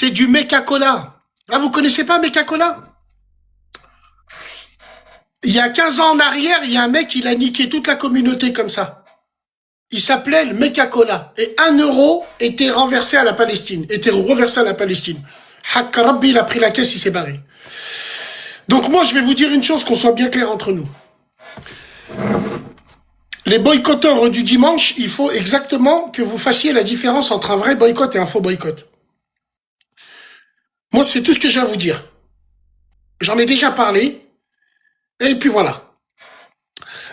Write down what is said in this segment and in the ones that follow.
c'est du Meca-Cola. Ah, vous connaissez pas Meca-Cola? Il y a 15 ans en arrière, il y a un mec, il a niqué toute la communauté comme ça. Il s'appelait le Meca-Cola. Et 1 euro était renversé à la Palestine. Était reversé à la Palestine. Hak Rabbi, il a pris la caisse, il s'est barré. Donc moi, je vais vous dire une chose, qu'on soit bien clair entre nous. Les boycotteurs du dimanche, il faut exactement que vous fassiez la différence entre un vrai boycott et un faux boycott. Moi, c'est tout ce que j'ai à vous dire. J'en ai déjà parlé. Et puis voilà.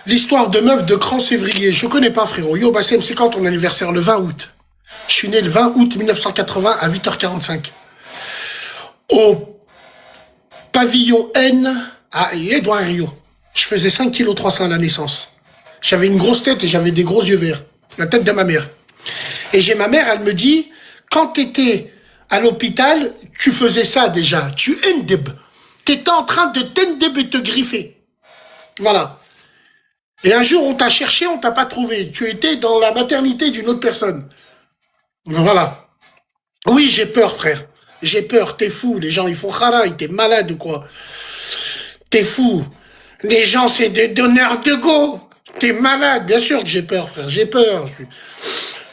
L'histoire de meuf de Cran-Sévrier, je connais pas, frérot. Yo, Bassem, c'est quand ton anniversaire? Le 20 août. Je suis né le 20 août 1980 à 8h45. Au pavillon N à Édouard Rio. Je faisais 5,3 kg à la naissance. J'avais une grosse tête et j'avais des gros yeux verts. La tête de ma mère. Et j'ai ma mère, elle me dit, quand t'étais à l'hôpital, tu faisais ça déjà. Tu endeb. T'étais en train de t'endeb et te griffer. Voilà. Et un jour, on t'a cherché, on t'a pas trouvé. Tu étais dans la maternité d'une autre personne. Voilà. Oui, j'ai peur, frère. J'ai peur, t'es fou. Les gens, ils font kharaï, t'es malade ou quoi? T'es fou. Les gens, c'est des donneurs de go. T'es malade. Bien sûr que j'ai peur, frère. J'ai peur.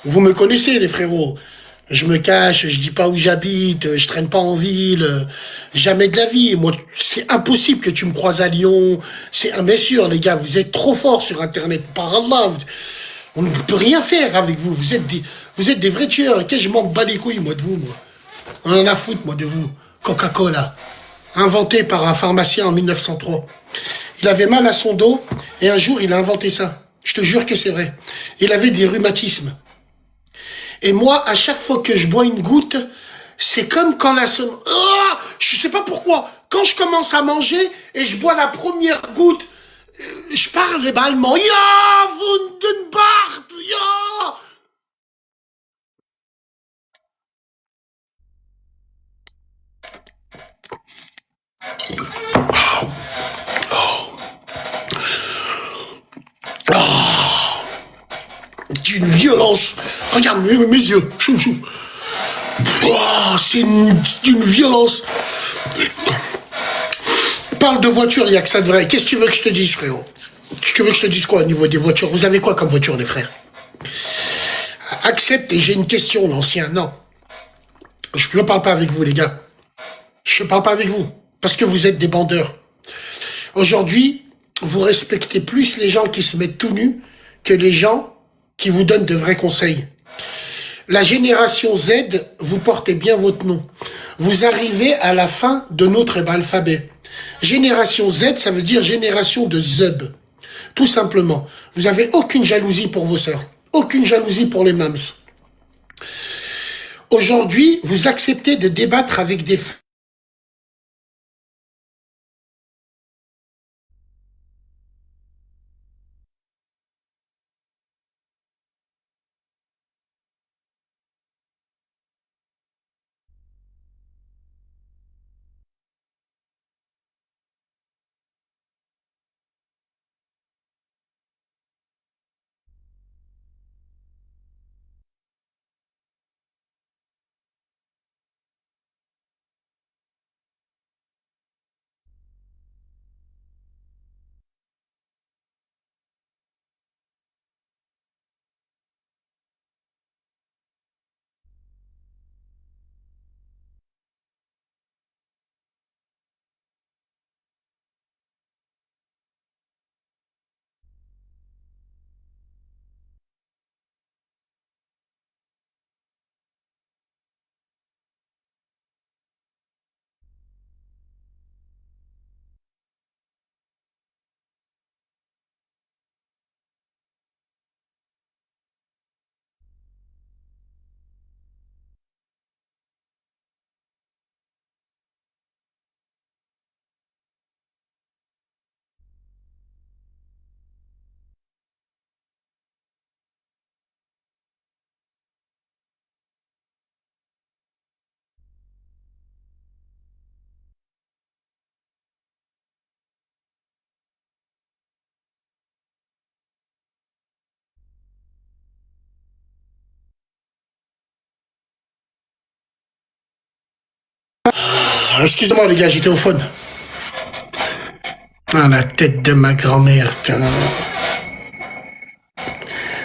Vous me connaissez, les frérots. Je me cache, je dis pas où j'habite, je traîne pas en ville, jamais de la vie. Moi, c'est impossible que tu me croises à Lyon. C'est bien sûr, les gars, vous êtes trop forts sur Internet. Par Allah, on ne peut rien faire avec vous. Vous êtes des vrais tueurs. Ok, je m'en bats les couilles, moi, de vous, moi. On en a foutre, moi, de vous. Coca-Cola, inventé par un pharmacien en 1903. Il avait mal à son dos et un jour, il a inventé ça. Je te jure que c'est vrai. Il avait des rhumatismes. Et moi, à chaque fois que je bois une goutte, c'est comme quand la... Oh, je sais pas pourquoi. Quand je commence à manger et je bois la première goutte, je parle allemand. Ja, Wundenbart, ja. D'une violence. Regarde mes yeux. Chouf, chouf. Oh, c'est d'une violence. Parle de voiture, il n'y a que ça de vrai. Qu'est-ce que tu veux que je te dise, frérot? Tu veux que je te dise quoi au niveau des voitures? Vous avez quoi comme voiture, les frères? Accepte, et j'ai une question, l'ancien. Non. Je ne parle pas avec vous, les gars. Je ne parle pas avec vous. Parce que vous êtes des bandeurs. Aujourd'hui, vous respectez plus les gens qui se mettent tout nus que les gens qui vous donnent de vrais conseils. La génération Z, vous portez bien votre nom. Vous arrivez à la fin de notre alphabet. Génération Z, ça veut dire génération de Zeb. Tout simplement. Vous n'avez aucune jalousie pour vos sœurs. Aucune jalousie pour les mams. Aujourd'hui, vous acceptez de débattre avec des Excusez-moi les gars, j'étais au phone. Ah, la tête de ma grand-mère.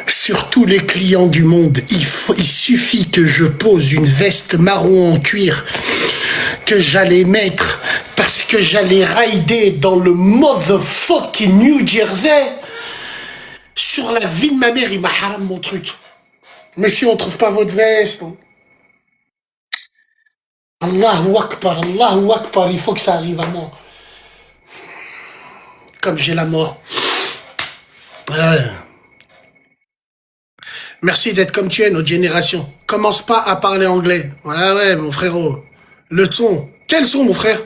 Sur tous les clients du monde, il suffit que je pose une veste marron en cuir que j'allais mettre parce que j'allais rider dans le motherfucking New Jersey. Sur la vie de ma mère, il m'a haram mon truc. Mais si on trouve pas votre veste... Allahu Akbar, il faut que ça arrive à moi. Comme j'ai la mort. Ouais. Merci d'être comme tu es, notre génération. Commence pas à parler anglais. Ouais, mon frérot. Le son. Quel son, mon frère?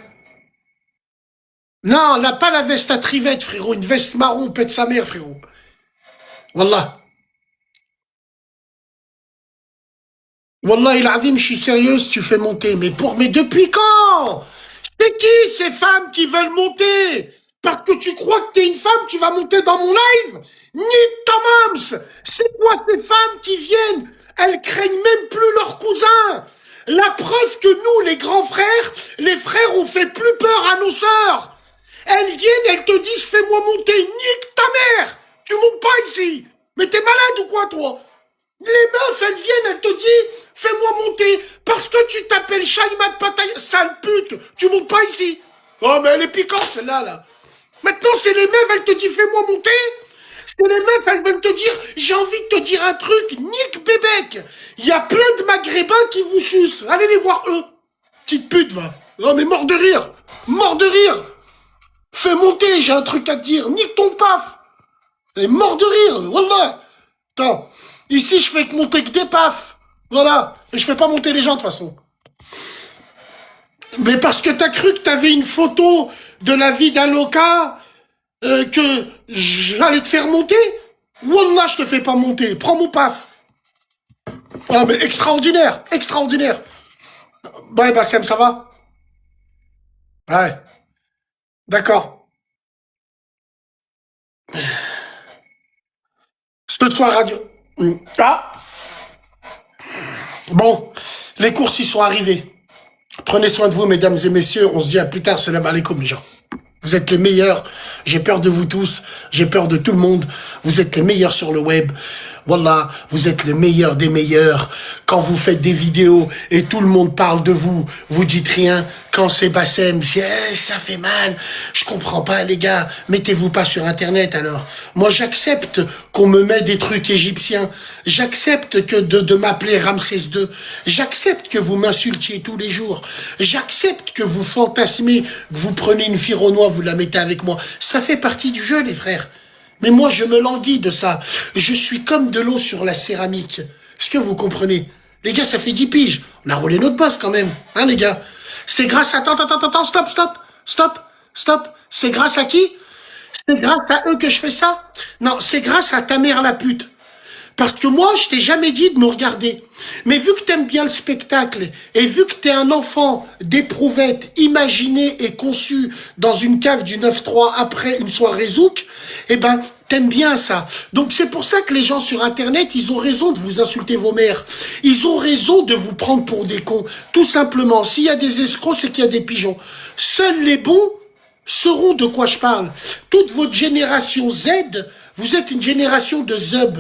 Non, là, pas la veste à trivette, frérot. Une veste marron, pète sa mère, frérot. Wallah. Wallah, il a dit, je suis sérieuse, tu fais monter. Mais depuis quand? C'est qui ces femmes qui veulent monter? Parce que tu crois que t'es une femme, tu vas monter dans mon live? Nique ta mams! C'est quoi ces femmes qui viennent? Elles craignent même plus leurs cousins. La preuve que nous, les grands frères, les frères, on fait plus peur à nos sœurs. Elles viennent, elles te disent, fais-moi monter. Nique ta mère! Tu montes pas ici. Mais t'es malade ou quoi, toi? Les meufs, elles viennent, elles te disent, fais-moi monter, parce que tu t'appelles Shaïmat Patay, sale pute, tu montes pas ici. Oh, mais elle est piquante, celle-là, là. Maintenant, c'est les meufs, elles te disent, fais-moi monter. C'est les meufs, elles veulent te dire, j'ai envie de te dire un truc, nique bébec. Il y a plein de maghrébins qui vous sucent. Allez les voir, eux. Petite pute, va. Oh, mais mort de rire. Mort de rire. Fais monter, j'ai un truc à te dire. Nique ton paf. Elle est mort de rire, wallah. Attends. Ici, je fais monter que des pafs. Voilà. Et je fais pas monter les gens, de toute façon. Mais parce que t'as cru que t'avais une photo de la vie d'un loca que j'allais te faire monter. Wallah, je te fais pas monter. Prends mon paf. Ah, mais extraordinaire. Extraordinaire. Ouais, Bassem, ça va? Ouais. D'accord. Ce soir, radio. Ah. Bon. Les courses, y sont arrivées. Prenez soin de vous, mesdames et messieurs. On se dit à plus tard. Salam alaikum, les gens. Vous êtes les meilleurs. J'ai peur de vous tous. J'ai peur de tout le monde. Vous êtes les meilleurs sur le web. Wallah, vous êtes les meilleurs des meilleurs. Quand vous faites des vidéos et tout le monde parle de vous, vous dites rien. Quand c'est Bassem, ça fait mal. Je comprends pas, les gars. Mettez-vous pas sur Internet, alors. Moi, j'accepte qu'on me mette des trucs égyptiens. J'accepte que de m'appeler Ramsès II. J'accepte que vous m'insultiez tous les jours. J'accepte que vous fantasmez, que vous prenez une fille au noir, vous la mettez avec moi. Ça fait partie du jeu, les frères. Mais moi, je me languis de ça. Je suis comme de l'eau sur la céramique. Est-ce que vous comprenez? Les gars, ça fait 10 piges. On a roulé notre boss quand même. Hein, les gars? C'est grâce à... Attends, stop. C'est grâce à qui? C'est grâce à eux que je fais ça? Non, c'est grâce à ta mère la pute. Parce que moi, je t'ai jamais dit de me regarder. Mais vu que t'aimes bien le spectacle, et vu que t'es un enfant d'éprouvette imaginé et conçu dans une cave du 9-3 après une soirée zouk, eh ben, t'aimes bien ça. Donc c'est pour ça que les gens sur Internet, ils ont raison de vous insulter vos mères. Ils ont raison de vous prendre pour des cons. Tout simplement, s'il y a des escrocs, c'est qu'il y a des pigeons. Seuls les bons sauront de quoi je parle. Toute votre génération Z, vous êtes une génération de zub.